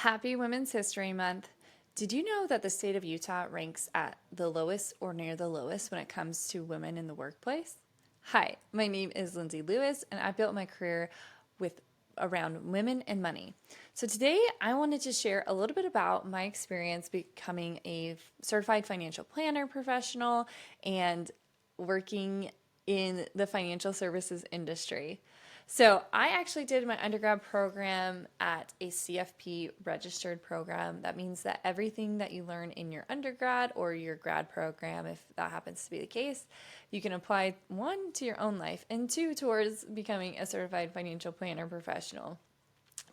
Happy Women's History Month. Did you know that the state of Utah ranks at the lowest or near the lowest when it comes to women in the workplace? Hi, my name is Lindsay Lewis, and I built my career with around women and money. So today I wanted to share a little bit about my experience becoming a certified financial planner professional and working in the financial services industry. So I actually did my undergrad program at a CFP registered program. That means that everything that you learn in your undergrad or your grad program, if that happens to be the case, you can apply one to your own life and two towards becoming a certified financial planner professional.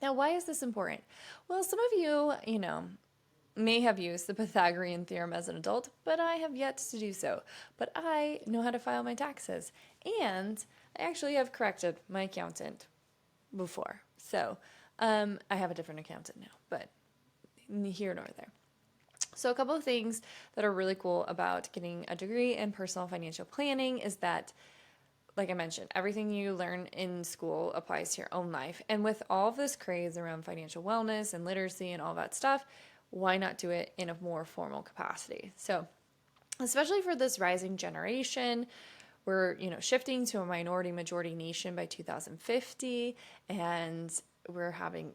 Now, why is this important? Well, some of you, may have used the Pythagorean theorem as an adult, but I have yet to do so. But I know how to file my taxes, and I actually have corrected my accountant before. So I have a different accountant now, but here nor there. So a couple of things that are really cool about getting a degree in personal financial planning is that, like I mentioned, everything you learn in school applies to your own life. And with all of this craze around financial wellness and literacy and all that stuff, why not do it in a more formal capacity? So, especially for this rising generation, we're, shifting to a minority majority nation by 2050, and we're having,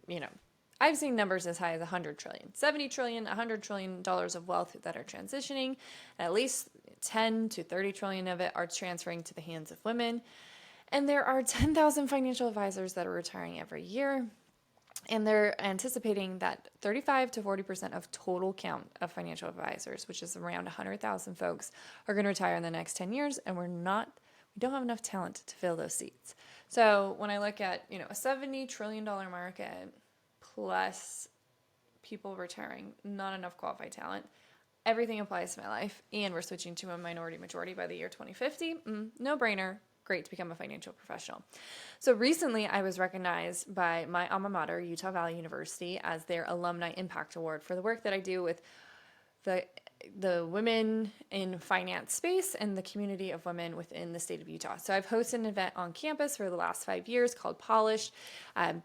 I've seen numbers as high as 100 trillion, 70 trillion, $100 trillion of wealth that are transitioning, and at least 10 to 30 trillion of it are transferring to the hands of women. And there are 10,000 financial advisors that are retiring every year. And they're anticipating that 35 to 40% of total count of financial advisors, which is around 100,000 folks, are going to retire in the next 10 years. And we don't have enough talent to fill those seats. So when I look at, a $70 trillion market plus people retiring, not enough qualified talent, everything applies to my life. And we're switching to a minority majority by the year 2050. No brainer. Great to become a financial professional. So recently I was recognized by my alma mater, Utah Valley University, as their Alumni Impact Award for the work that I do with the women in finance space and the community of women within the state of Utah. So I've hosted an event on campus for the last 5 years called Polished,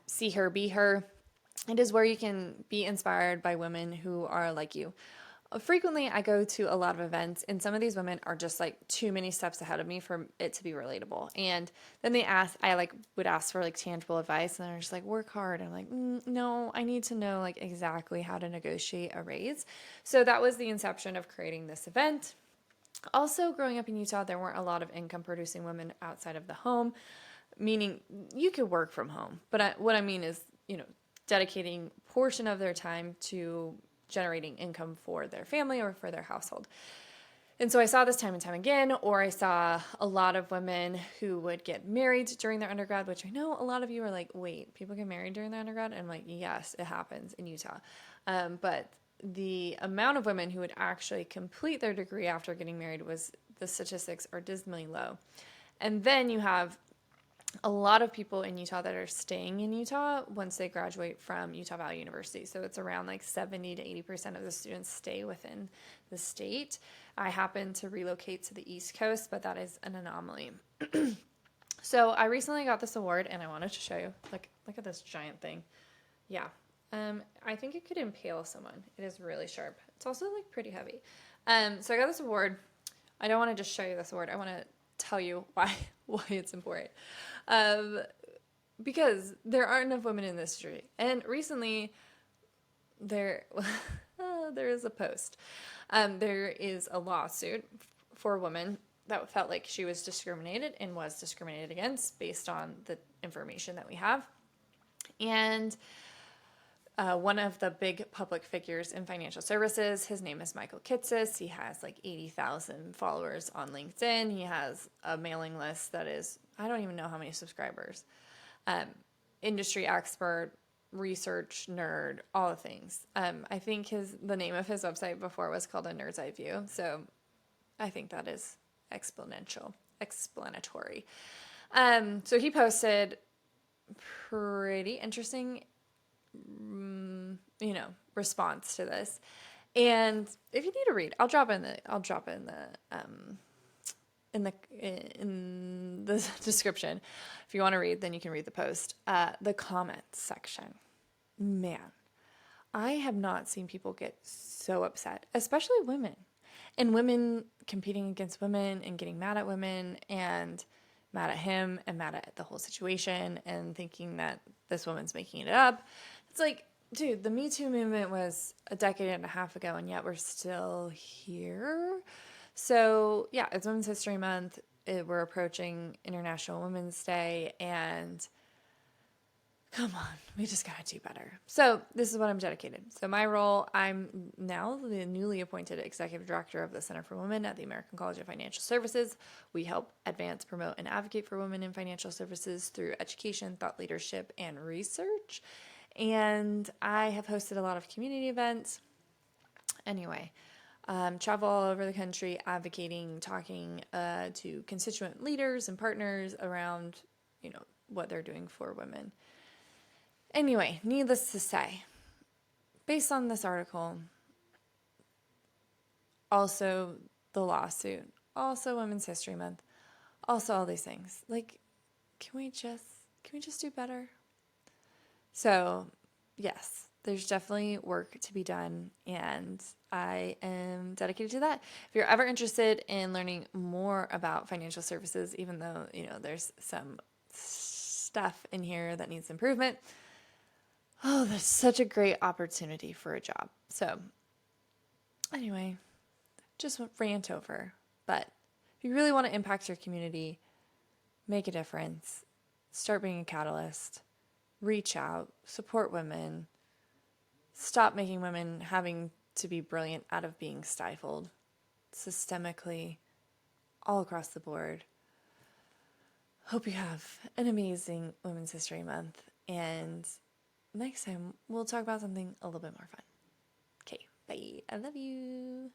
See Her, Be Her. It is where you can be inspired by women who are like you. Frequently, I go to a lot of events, and some of these women are just like too many steps ahead of me for it to be relatable. And then I would ask for like tangible advice, and they're just like, work hard. I'm like, no, I need to know like exactly how to negotiate a raise. So that was the inception of creating this event. Also, growing up in Utah, there weren't a lot of income producing women outside of the home, meaning you could work from home. But what I mean is, dedicating portion of their time to generating income for their family or for their household. And so I saw this time and time again, or I saw a lot of women who would get married during their undergrad, which I know a lot of you are like, wait, people get married during their undergrad? And I'm like, yes, it happens in Utah. But the amount of women who would actually complete their degree after getting married the statistics are dismally low. And then you have a lot of people in Utah that are staying in Utah once they graduate from Utah Valley University. So it's around like 70 to 80% of the students stay within the state. I happen to relocate to the East Coast, but that is an anomaly. So I recently got this award, and I wanted to show you. Look at this giant thing. Yeah. I think it could impale someone. It is really sharp. It's also like pretty heavy. So I got this award. I don't want to just show you this award. I want to tell you why it's important. Because there aren't enough women in this industry. And recently, there is a post. There is a lawsuit for a woman that felt like she was discriminated and was discriminated against based on the information that we have. And one of the big public figures in financial services, his name is Michael Kitces. He has like 80,000 followers on LinkedIn. He has a mailing list that is, I don't even know how many subscribers. Industry expert, research nerd, all the things. I think the name of his website before was called A Nerd's Eye View. So I think that is explanatory. So he posted pretty interesting response to this. And if you need to read, I'll drop in the description. If you want to read, then you can read the post. The comments section. Man, I have not seen people get so upset, especially women. And women competing against women and getting mad at women and mad at him and mad at the whole situation and thinking that this woman's making it up. It's like, dude, the Me Too movement was a decade and a half ago, and yet we're still here. So, yeah, it's Women's History Month. We're approaching International Women's Day, and come on, we just gotta do better. So this is what I'm dedicated. So my role, I'm now the newly appointed executive director of the Center for Women at the American College of Financial Services. We help advance, promote, and advocate for women in financial services through education, thought leadership, and research. And I have hosted a lot of community events. Anyway, travel all over the country advocating, talking to constituent leaders and partners around, what they're doing for women. Anyway, needless to say, based on this article, also the lawsuit, also Women's History Month, also all these things. Like, can we just do better? So, yes, there's definitely work to be done, and I am dedicated to that. If you're ever interested in learning more about financial services, even though, there's some stuff in here that needs improvement, oh, that's such a great opportunity for a job. So, anyway, just rant over. But if you really want to impact your community, make a difference, start being a catalyst, reach out, support women, stop making women having to be brilliant out of being stifled systemically all across the board. Hope you have an amazing Women's History Month, and next time we'll talk about something a little bit more fun. Okay, bye. I love you.